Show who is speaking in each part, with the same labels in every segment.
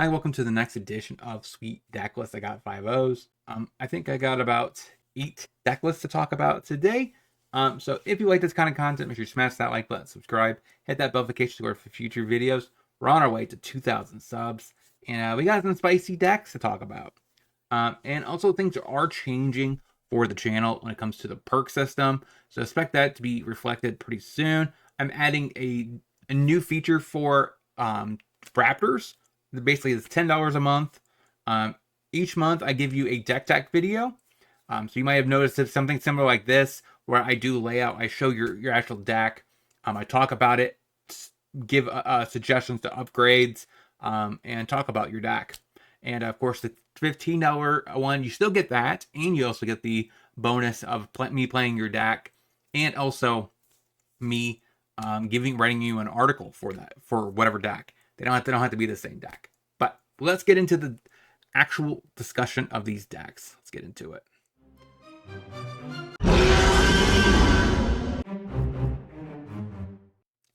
Speaker 1: Hi, welcome to the next edition of Sweet Deck List. I got 5 O's. I think I got about 8 deck lists to talk about today. So if you like this kind of content, make sure you smash that like button, subscribe, hit that notification alert for future videos. We're on our way to 2,000 subs, and we got some spicy decks to talk about. And also things are changing for the channel when it comes to the perk system, so expect that to be reflected pretty soon. I'm adding a new feature for Raptors. Basically, it's $10 a month. Each month, I give you a deck tech video. So you might have noticed it's something similar like this, where I do layout. I show your actual deck. I talk about it, give suggestions to upgrades, and talk about your deck. And of course, the $15 one, you still get that, and you also get the bonus of me playing your deck, and also me writing you an article for whatever deck. They don't have to be the same deck. But let's get into the actual discussion of these decks. Let's get into it.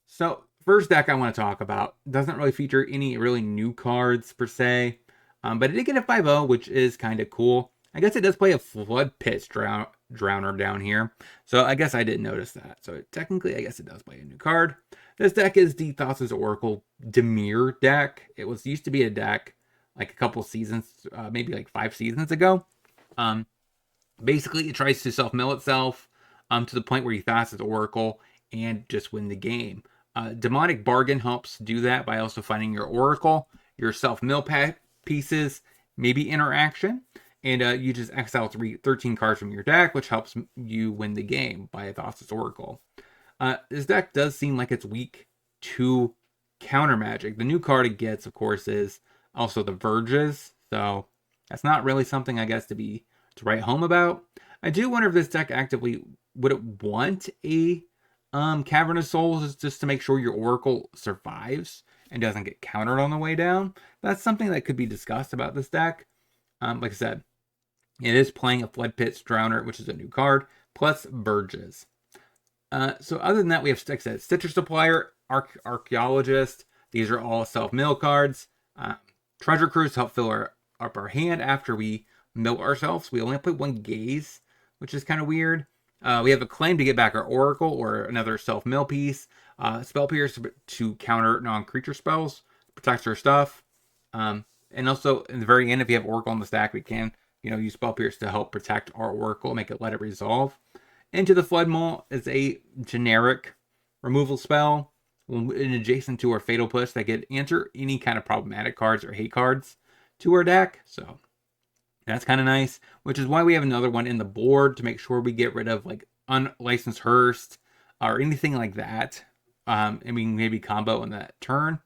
Speaker 1: So first deck I want to talk about doesn't really feature any really new cards per se, but it did get a 5-0, which is kind of cool. I guess it does play a Flood Pit Drowner down here, so I guess I didn't notice that. So technically, I guess it does play a new card. This deck is the Thassa's Oracle Dimir deck. It used to be a deck like a couple seasons, maybe like 5 seasons ago. Basically, it tries to self-mill itself to the point where you Thassa's Oracle and just win the game. Demonic Bargain helps do that by also finding your Oracle, your self-mill pieces, maybe interaction, and you just exile 13 cards from your deck, which helps you win the game by Thassa's Oracle. This deck does seem like it's weak to counter magic. The new card it gets, of course, is also the Verges, so that's not really something I guess to write home about. I do wonder if this deck actively would it want a Cavern of Souls just to make sure your Oracle survives and doesn't get countered on the way down. That's something that could be discussed about this deck. Like I said, it is playing a Flood Pit Drowner, which is a new card, plus Verges. So other than that, we have Stitcher Supplier, Archaeologist. These are all self-mill cards. Treasure Cruise help fill up our hand after we mill ourselves. We only play one Gaze, which is kind of weird. We have a claim to get back our Oracle or another self-mill piece. Spell Pierce to counter non-creature spells, protects our stuff. And also, in the very end, if you have Oracle in the stack, we can use Spell Pierce to help protect our Oracle, let it resolve. Into the Flood Maw is a generic removal spell. In adjacent to our Fatal Push, that can answer any kind of problematic cards or hate cards to our deck. So that's kind of nice, which is why we have another one in the board to make sure we get rid of like unlicensed Hearst or anything like that. And we can maybe combo in that turn.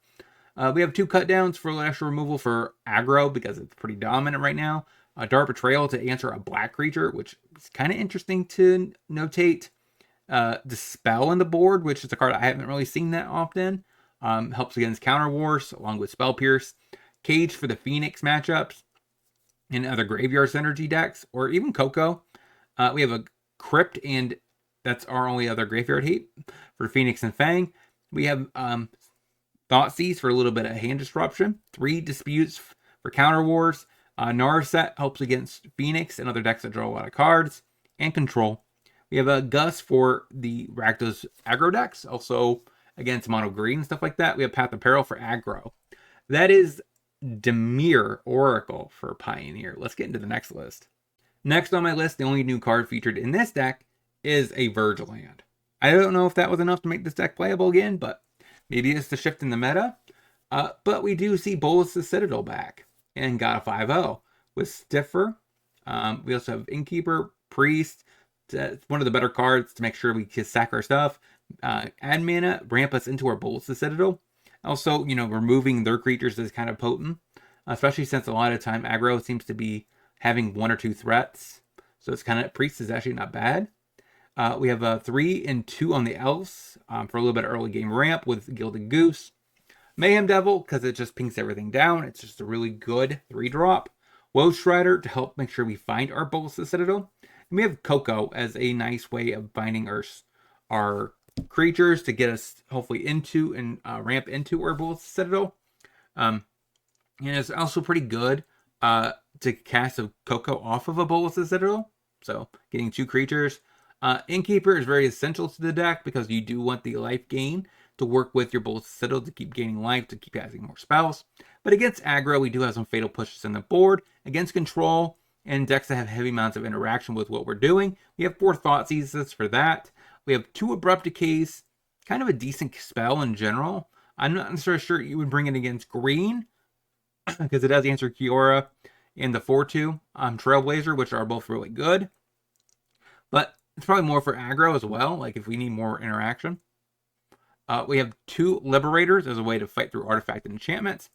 Speaker 1: We have 2 cut downs for extra removal for aggro because it's pretty dominant right now. Dark Betrayal to answer a black creature, which is kind of interesting to notate. Dispel in the board, which is a card I haven't really seen that often. Helps against Counter Wars, along with Spell Pierce. Cage for the Phoenix matchups and other Graveyard Synergy decks, or even Coco. We have a Crypt, and that's our only other Graveyard hate for Phoenix and Fang. We have Thoughtseize for a little bit of hand disruption. 3 Disputes for Counter Wars. Narset helps against Phoenix and other decks that draw a lot of cards. And Control. We have a Gus for the Rakdos aggro decks, also against mono green and stuff like that. We have Path of Peril for aggro. That is Dimir Oracle for Pioneer. Let's get into the next list. Next on my list, the only new card featured in this deck is a Verge land. I don't know if that was enough to make this deck playable again, but maybe it's the shift in the meta. But we do see Bolas the Citadel back and got a 5-0 with Stiffer. We also have Innkeeper, Priest. It's one of the better cards to make sure we can sack our stuff. Add mana, ramp us into our Bolas the Citadel. Also, removing their creatures is kind of potent, especially since a lot of time aggro seems to be having 1 or 2 threats. So it's kind of, Priest is actually not bad. We have a 3 and 2 on the Elves for a little bit of early game ramp with Gilded Goose. Mayhem Devil, because it just pinks everything down. It's just a really good 3-drop. Woe Strider to help make sure we find our Bolas the Citadel. And we have Coco as a nice way of finding our creatures to get us hopefully into and ramp into our Bolas the Citadel. And it's also pretty good to cast a Coco off of a Bolas' Citadel. So getting 2 creatures. Innkeeper is very essential to the deck because you do want the life gain to work with your Bolas' Citadel to keep gaining life, to keep casting more spells. But against aggro, we do have some fatal pushes in the board. Against control and decks that have heavy amounts of interaction with what we're doing, we have 4 Thoughtseizes for that. We have 2 Abrupt Decays, kind of a decent spell in general. I'm not necessarily sure you would bring it against green, because it does answer Kiora and the 4-2 Trailblazer, which are both really good. But it's probably more for aggro as well, like if we need more interaction. We have 2 Liberators as a way to fight through artifact and enchantments.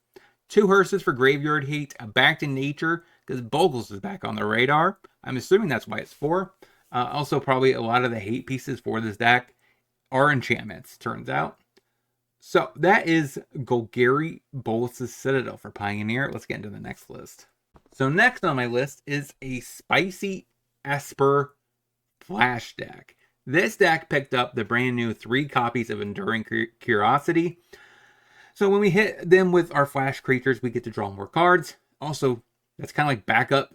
Speaker 1: 2 Hearses for graveyard hate, a Back to Nature, because Bogles is back on the radar. I'm assuming that's why it's 4. Also, probably a lot of the hate pieces for this deck are enchantments, turns out. So that is Golgari Bolas' Citadel for Pioneer. Let's get into the next list. So next on my list is a Spicy Esper Flash deck. This deck picked up the brand new 3 copies of Enduring Curiosity. So when we hit them with our Flash creatures, we get to draw more cards. Also, that's kind of like backup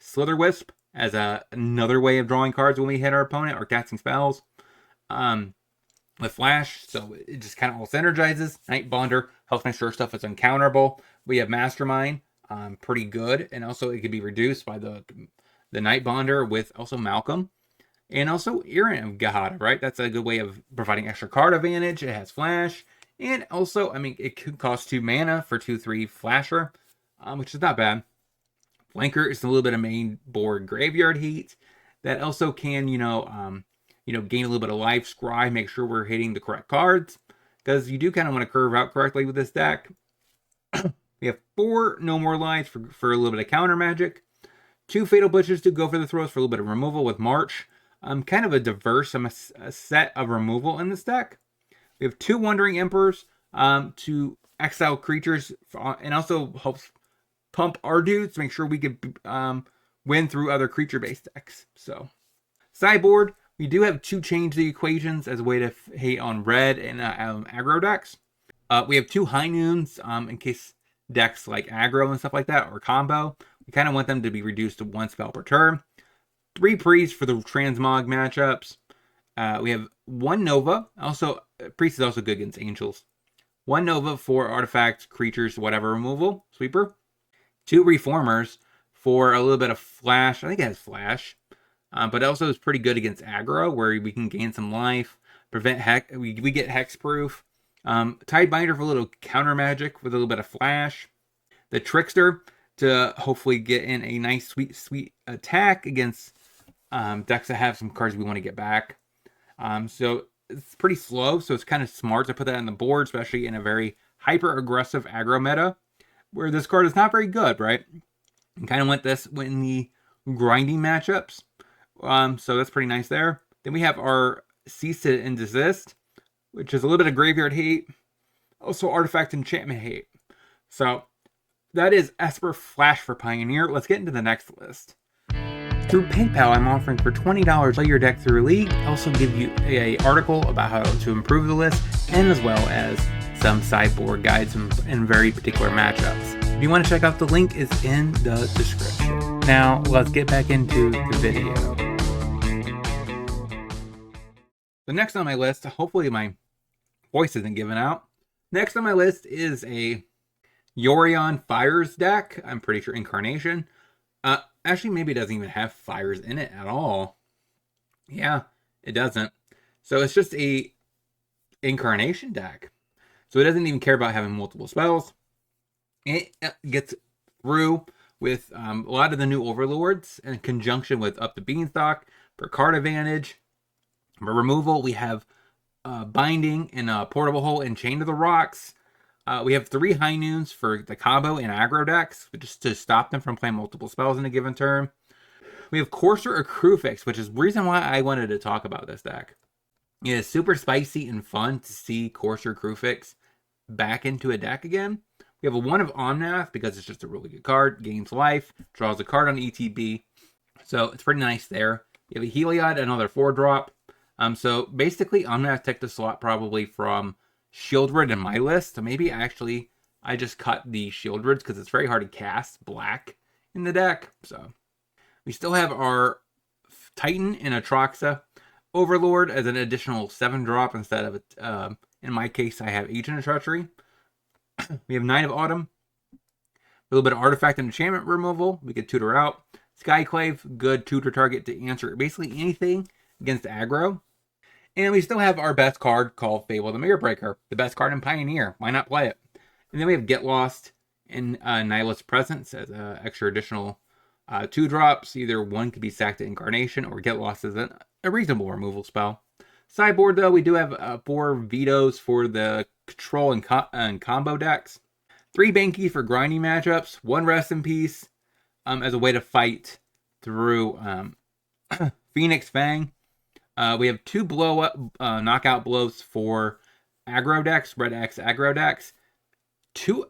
Speaker 1: Slitherwisp as another way of drawing cards when we hit our opponent or casting spells. With Flash, so it just kind of all synergizes. Night Bonder helps make sure stuff is uncounterable. We have Mastermind, pretty good, and also it can be reduced by the Night Bonder with also Malcolm. And also Errant of Gahada, right? That's a good way of providing extra card advantage. It has Flash. And also, I mean, it could cost 2 mana for 2/3 Flasher, which is not bad. Flanker is a little bit of main board graveyard heat. That also can, gain a little bit of life, scry, make sure we're hitting the correct cards. Because you do kind of want to curve out correctly with this deck. We have 4 No More Lives for a little bit of counter magic. 2 Fatal Butches to go for the throws for a little bit of removal with March. Kind of a diverse set of removal in this deck. We have 2 Wandering Emperors to exile creatures and also helps pump our dudes to make sure we can win through other creature-based decks. So, sideboard, we do have 2 Change the Equations as a way to hate on red and aggro decks. We have 2 High Noons in case decks like aggro and stuff like that or combo. We kind of want them to be reduced to 1 spell per turn. 3 Priests for the Transmog matchups. We have 1 Nova. Also, Priest is also good against Angels. 1 Nova for artifacts, creatures, whatever removal. Sweeper. 2 Reformers for a little bit of Flash. I think it has Flash. But also is pretty good against aggro, where we can gain some life. Prevent hex. We get hexproof. Tidebinder for a little counter magic with a little bit of Flash. The Trickster to hopefully get in a nice, sweet attack against decks that have some cards we want to get back. So it's pretty slow, so it's kind of smart to put that on the board, especially in a very hyper-aggressive aggro meta, where this card is not very good, right? And kind of want this in the grinding matchups. So that's pretty nice there. Then we have our Cease and Desist, which is a little bit of graveyard hate. Also artifact enchantment hate. So that is Esper Flash for Pioneer. Let's get into the next list. Through PayPal, I'm offering for $20 play your deck through a league. I also give you an article about how to improve the list, and as well as some sideboard guides in very particular matchups. If you want to check out, the link is in the description. Now, let's get back into the video. The next on my list, hopefully my voice isn't giving out. Next on my list is a Yorion Fires deck. I'm pretty sure Incarnation. Actually, maybe it doesn't even have fires in it at all. Yeah, it doesn't. So it's just a Incarnation deck. So it doesn't even care about having multiple spells. It gets through with a lot of the new Overlords in conjunction with Up the Beanstalk for card advantage. For removal, we have Binding and Portable Hole and Chain to the Rocks. We have 3 High Noons for the combo and aggro decks, just to stop them from playing multiple spells in a given turn. We have Courser or Crewfix, which is the reason why I wanted to talk about this deck. It is super spicy and fun to see Courser Crewfix back into a deck again. We have a 1 of Omnath because it's just a really good card. Gains life, draws a card on ETB. So it's pretty nice there. You have a Heliod, another 4-drop. So basically, Omnath took the slot probably from Shieldred in my list. So maybe actually I just cut the Shieldreds because it's very hard to cast black in the deck. So we still have our Titan and Atraxa Overlord as an additional 7-drop instead of, in my case, I have Agent of Treachery. We have Knight of Autumn. A little bit of Artifact and Enchantment removal. We could tutor out. Skyclave, good tutor target to answer basically anything against aggro. And we still have our best card called Fable the Mirror Breaker. The best card in Pioneer. Why not play it? And then we have Get Lost and Nihilist Presence as extra additional 2-drops. Either one could be sacked to Incarnation or Get Lost as a reasonable removal spell. Sideboard, though, we do have 4 vetoes for the control and combo decks. 3 Banky for grinding matchups. 1 Rest in Peace as a way to fight through Phoenix Fang. We have 2 blow-up knockout blows for aggro decks, Red X aggro decks. 2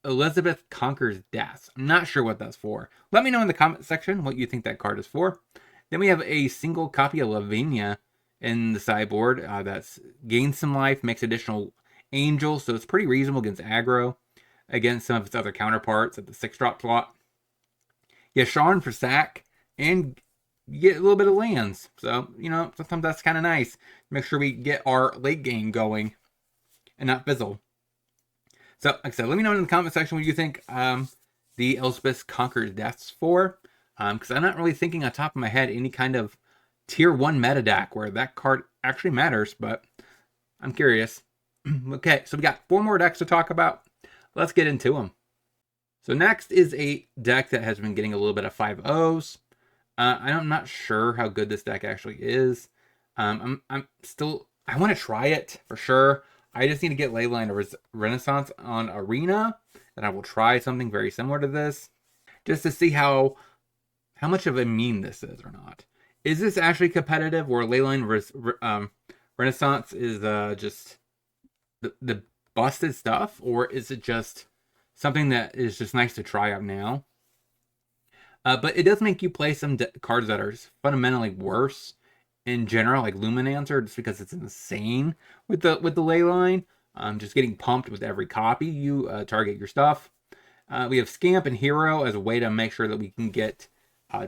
Speaker 1: Elizabeth Conquers Death. I'm not sure what that's for. Let me know in the comment section what you think that card is for. Then we have a single copy of Lavinia in the sideboard. That's gains some life, makes additional angels, so it's pretty reasonable against aggro, against some of its other counterparts at the 6-drop slot. Yasharn for sack, and you get a little bit of lands. So, sometimes that's kind of nice. Make sure we get our late game going and not fizzle. So, like I said, let me know in the comment section what you think the Elspeth Conquers Death's for. Because I'm not really thinking on top of my head any kind of tier 1 meta deck where that card actually matters, but I'm curious. Okay, so we got 4 more decks to talk about. Let's get into them. So next is a deck that has been getting a little bit of 5-0s. I'm not sure how good this deck actually is. I want to try it for sure. I just need to get Leyline Renaissance on Arena, and I will try something very similar to this, just to see how much of a meme this is or not. Is this actually competitive, or Leyline Renaissance is just the busted stuff, or is it just something that is just nice to try out now? But it does make you play some cards that are fundamentally worse in general, like Luminancer, just because it's insane with the Leyline. Just getting pumped with every copy you target your stuff. We have Scamp and Hero as a way to make sure that we can get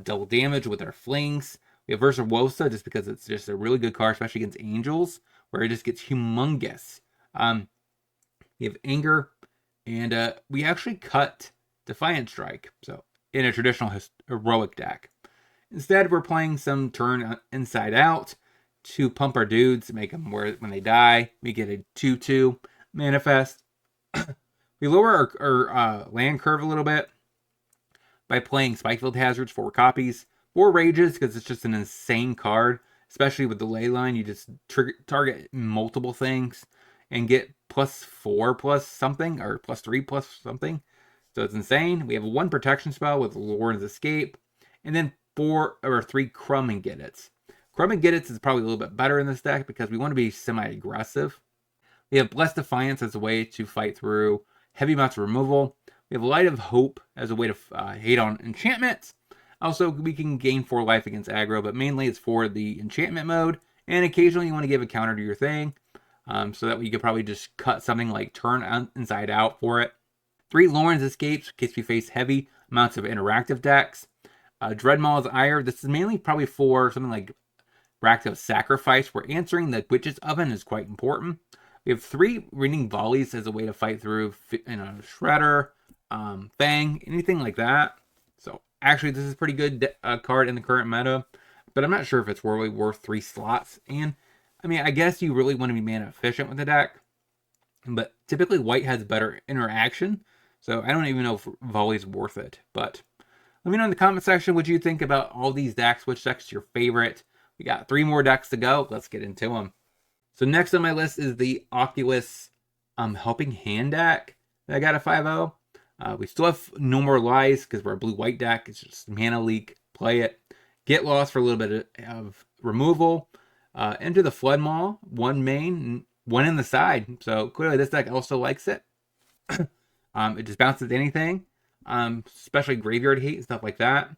Speaker 1: double damage with our flings. We have Virtuosa just because it's just a really good card, especially against Angels, where it just gets humongous. We have Anger, and we actually cut Defiant Strike, so in a traditional heroic deck. Instead, we're playing some turn Inside Out to pump our dudes, make them where when they die, we get a 2/2 manifest. We lower our land curve a little bit by playing Spikefield Hazards, 4 copies, 4 Rages, because it's just an insane card, especially with the Leyline. You just target multiple things and get +4 plus something, or +3 plus something. So it's insane. We have 1 protection spell with Lauren's Escape, and then 4 or 3 Crumb and Get-Its. Crumb and Get-Its is probably a little bit better in this deck because we want to be semi-aggressive. We have Blessed Defiance as a way to fight through heavy amounts of removal. We have Light of Hope as a way to hate on enchantments. Also, we can gain 4 life against aggro, but mainly it's for the enchantment mode. And occasionally you want to give a counter to your thing. So that you could probably just cut something like Turn Inside Out for it. 3 Lauren's Escapes in case we face heavy amounts of interactive decks. Dreadmaw's Ire. This is mainly probably for something like Rakdos Sacrifice, where answering the Witch's Oven is quite important. We have 3 Ringing Volleys as a way to fight through Shredder, Fang, anything like that. So actually this is a pretty good card in the current meta, but I'm not sure if it's really worth 3 slots. And I mean, I guess you really want to be mana efficient with the deck, but typically white has better interaction, so I don't even know if Volley's worth it. But let me know in the comment section what you think about all these decks. Which deck's your favorite? We got 3 more decks to go. Let's get into them. So next on my list is the Oculus Helping Hand deck that I got a 5-0. We still have No More Lies because we're a blue-white deck. It's just mana leak. Play it. Get Lost for a little bit of removal. Enter the Flood Maw. 1 main, 1 in the side. So clearly this deck also likes it. It just bounces anything. Especially Graveyard Hate and stuff like that.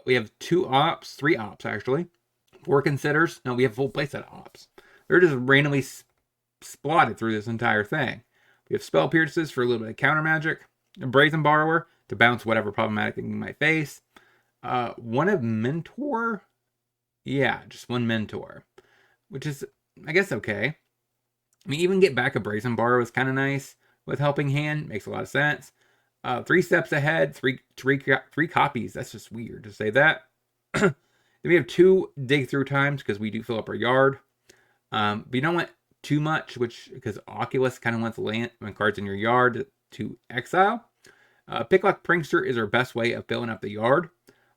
Speaker 1: We have 3 ops actually. 4 Considers. No, we have full playset ops. They're just randomly splotted through this entire thing. We have Spell Pierces for a little bit of counter magic. A Brazen Borrower to bounce whatever problematic thing you might face. One of Mentor. Yeah, just one Mentor. Which is, I guess, okay. I mean, even get back a Brazen Borrower is kind of nice with Helping Hand. Makes a lot of sense. 3 steps ahead, three copies. That's just weird to say that. Then we have 2 dig through times because we do fill up our yard. But you don't want too much, because Oculus kind of wants land when cards in your yard to exile. Picklock Prankster is our best way of filling up the yard,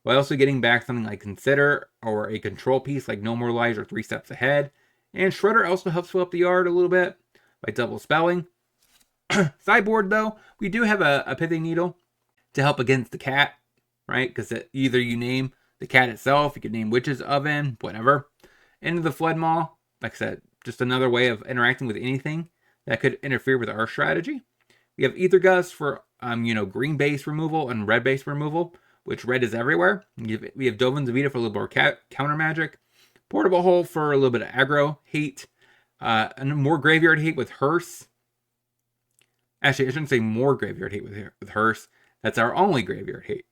Speaker 1: while also getting back something like Consider or a control piece like No More Lies or 3 Steps Ahead. And Shredder also helps fill up the yard a little bit by double spelling. Sideboard, though, we do have a Pithing Needle to help against the cat, right? Because either you name the cat itself, you could name Witch's Oven, whatever. Into the Flood Maw, like I said, just another way of interacting with anything that could interfere with our strategy. We have Ether Gust for green base removal and red base removal, which red is everywhere. We have Dovin's Vita for a little more counter magic. Portable Hole for a little bit of aggro hate. And more graveyard hate with Hearse. Actually, I shouldn't say more graveyard hate with Hearse. That's our only graveyard hate.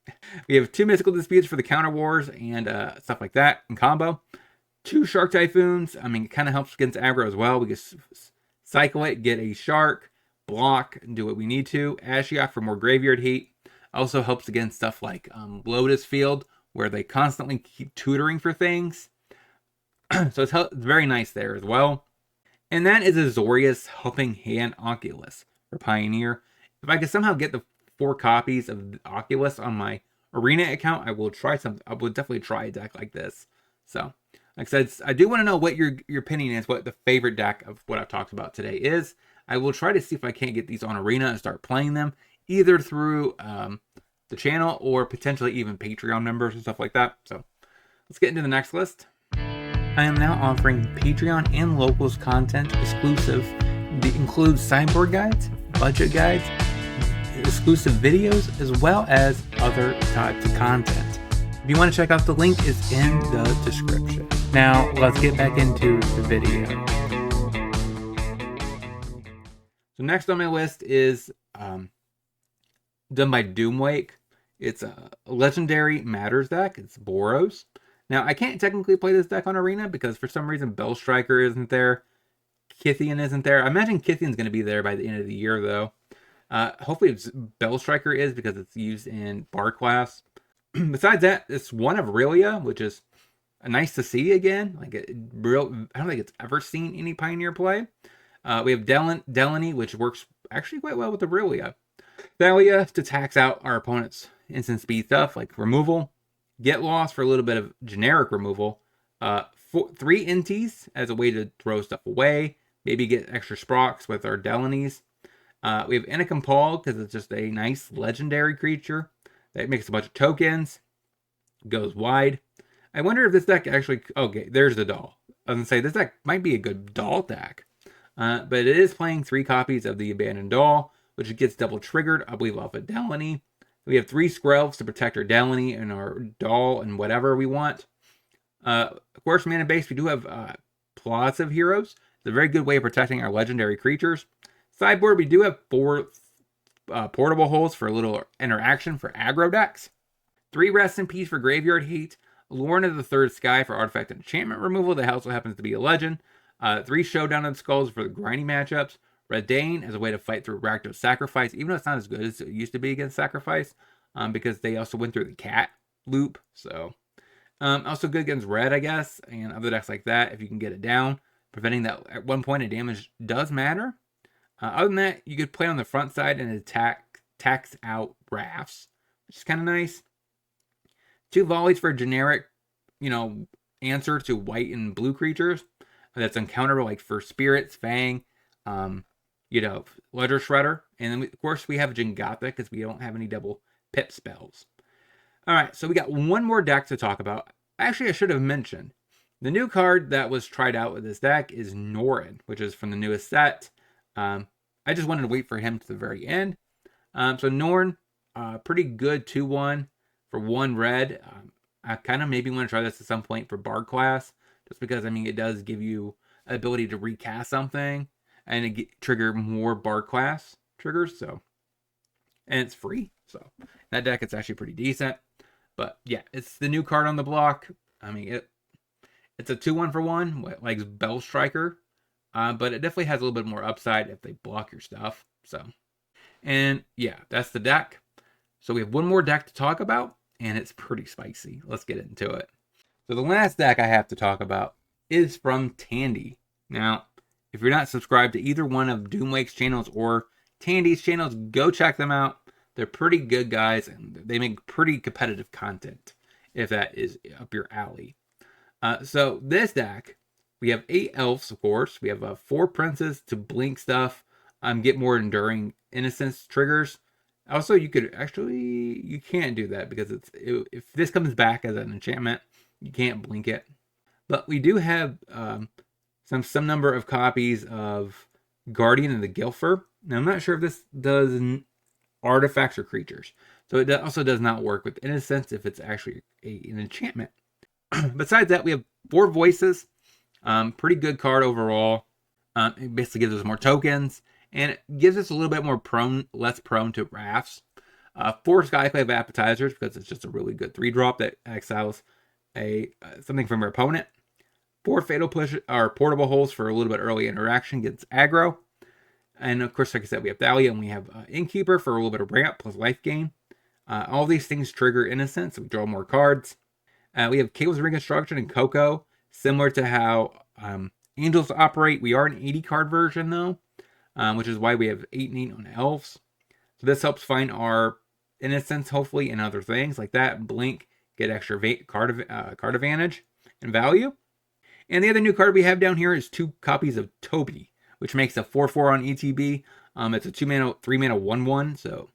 Speaker 1: We have 2 Mystical Disputes for the counter wars and stuff like that in combo. 2 Shark Typhoons. I mean, it kind of helps against aggro as well. We can cycle it, get a shark, block, and do what we need to. Ashiok for more graveyard hate. Also helps against stuff like Lotus Field, where they constantly keep tutoring for things. So it's very nice there as well. And that is Azorius Helping Hand Oculus for Pioneer. If I could somehow get the 4 copies of Oculus on my Arena account, I will try something. I would definitely try a deck like this. So, like I said, I do want to know what your opinion is, what the favorite deck of what I've talked about today is. I will try to see if I can't get these on Arena and start playing them, either through the channel or potentially even Patreon members and stuff like that. So, let's get into the next list. I am now offering Patreon and Locals content exclusive. It includes sideboard guides, budget guides, exclusive videos, as well as other types of content. If you want to check out, the link is in the description. Now, let's get back into the video. So next on my list is done by Doomwake. It's a legendary Matters deck. It's Boros. Now, I can't technically play this deck on Arena because for some reason Bell Striker isn't there. Kithian isn't there. I imagine Kithian's going to be there by the end of the year, though. Hopefully Bell Striker is, because it's used in Bar class. Besides that, it's one of Aurelia, which is nice to see again. I don't think it's ever seen any Pioneer play. We have Delaney, which works actually quite well with Aurelia. Thalia to tax out our opponent's instant speed stuff, like removal. Get Lost for a little bit of generic removal. 3 Inties as a way to throw stuff away. Maybe get extra Sprox with our Delanies. We have Anakin Paul because it's just a nice legendary creature that makes a bunch of tokens. Goes wide. I wonder if this deck actually... Okay, there's the doll. I was going to say, this deck might be a good doll deck. But it is playing 3 copies of the Abandoned Doll, which gets double triggered, I believe, off of Delaney. We have 3 Skrelves to protect our Delaney and our doll and whatever we want. Of course, mana base, we do have plots of heroes. It's a very good way of protecting our legendary creatures. Sideboard, we do have 4 portable holes for a little interaction for aggro decks. 3 Rest in Peace for graveyard hate. Lorna of the Third Sky for artifact and enchantment removal. That also happens to be a legend. 3 Showdown of the Skulls for the grinding matchups. Redain as a way to fight through Rakdos Sacrifice, even though it's not as good as it used to be against Sacrifice, because they also went through the cat loop. So, also good against red, I guess, and other decks like that if you can get it down. Preventing that at 1 point of damage does matter. Other than that, you could play on the front side and tax out Rafts, which is kind of nice. 2 Volleys for a generic, answer to white and blue creatures. That's uncounterable, like for Spirits, Fang, Ledger Shredder. And then, of course, we have Jingata because we don't have any double pip spells. All right, so we got one more deck to talk about. Actually, I should have mentioned. The new card that was tried out with this deck is Norin, which is from the newest set. I just wanted to wait for him to the very end. So Norin, pretty good 2-1 for 1 red. I kind of maybe want to try this at some point for Bard class, just because, it does give you an ability to recast something. and trigger more bar class triggers. So, and it's free. So that deck, it's actually pretty decent. But yeah, it's the new card on the block. I mean, it's a 2-1 for 1, like Bell Striker. But it definitely has a little bit more upside if they block your stuff. So, and yeah, that's the deck. So we have one more deck to talk about, and it's pretty spicy. Let's get into it. So the last deck I have to talk about is from Tandy. Now, if you're not subscribed to either one of Doomwake's channels or Tandy's channels, go check them out. They're pretty good guys, and they make pretty competitive content, if that is up your alley. So this deck, we have 8 elves, of course. We have 4 princes to blink stuff, get more enduring innocence triggers. Also, you can't do that because if this comes back as an enchantment, you can't blink it. But we do have some number of copies of Guardian of the Gilfer. Now, I'm not sure if this does artifacts or creatures. So it also does not work with innocence if it's actually an enchantment. Besides that, we have 4 voices. Pretty good card overall. It basically gives us more tokens, and it gives us a little bit more less prone to wraths. 4 Skyclave Appetizers, because it's just a really good 3-drop that exiles something from your opponent. 4 Fatal Push or Portable Holes for a little bit early interaction, gets aggro. And of course, like I said, we have Thalia, and we have Innkeeper for a little bit of ramp plus life gain. All these things trigger innocence, so we draw more cards. We have Cables of Reconstruction and Coco, similar to how Angels operate. We are an 80 card version though, which is why we have 8 and 8 on elves. So this helps find our innocence, hopefully, and other things like that. Blink, get extra card advantage and value. And the other new card we have down here is 2 copies of Toby, which makes a 4/4 on ETB. It's a 2-mana, 3-mana, 1/1. So,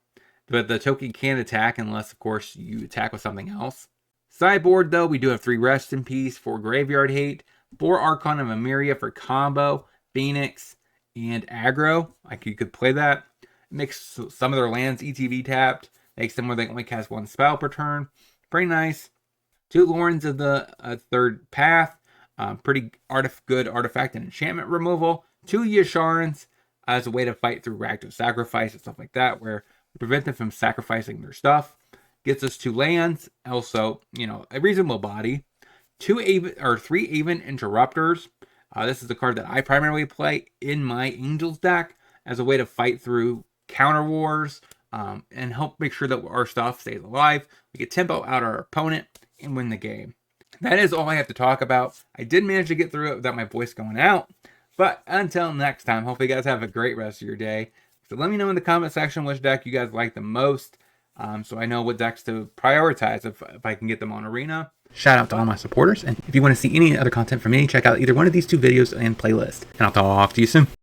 Speaker 1: but the token can't attack unless, of course, you attack with something else. Sideboard, though, we do have 3 Rest in Peace, 4 Graveyard Hate, 4 Archon of Emeria for combo, Phoenix, and aggro. Like, you could play that. Makes some of their lands ETB tapped. Makes them where they only cast 1 spell per turn. Pretty nice. 2 Lorens of the Third Path. Pretty good artifact and enchantment removal. 2 Yasharans as a way to fight through Rakdos Sacrifice and stuff like that, where we prevent them from sacrificing their stuff. Gets us 2 lands, also, a reasonable body. 3 Aven Interrupters. This is the card that I primarily play in my Angels deck as a way to fight through counter wars and help make sure that our stuff stays alive. We get tempo out our opponent and win the game. That is all I have to talk about. I did manage to get through it without my voice going out. But until next time, hopefully you guys have a great rest of your day. So let me know in the comment section which deck you guys like the most. So I know what decks to prioritize if I can get them on Arena. Shout out to all my supporters. And if you want to see any other content from me, check out either one of these 2 videos and playlist. And I'll talk to you soon.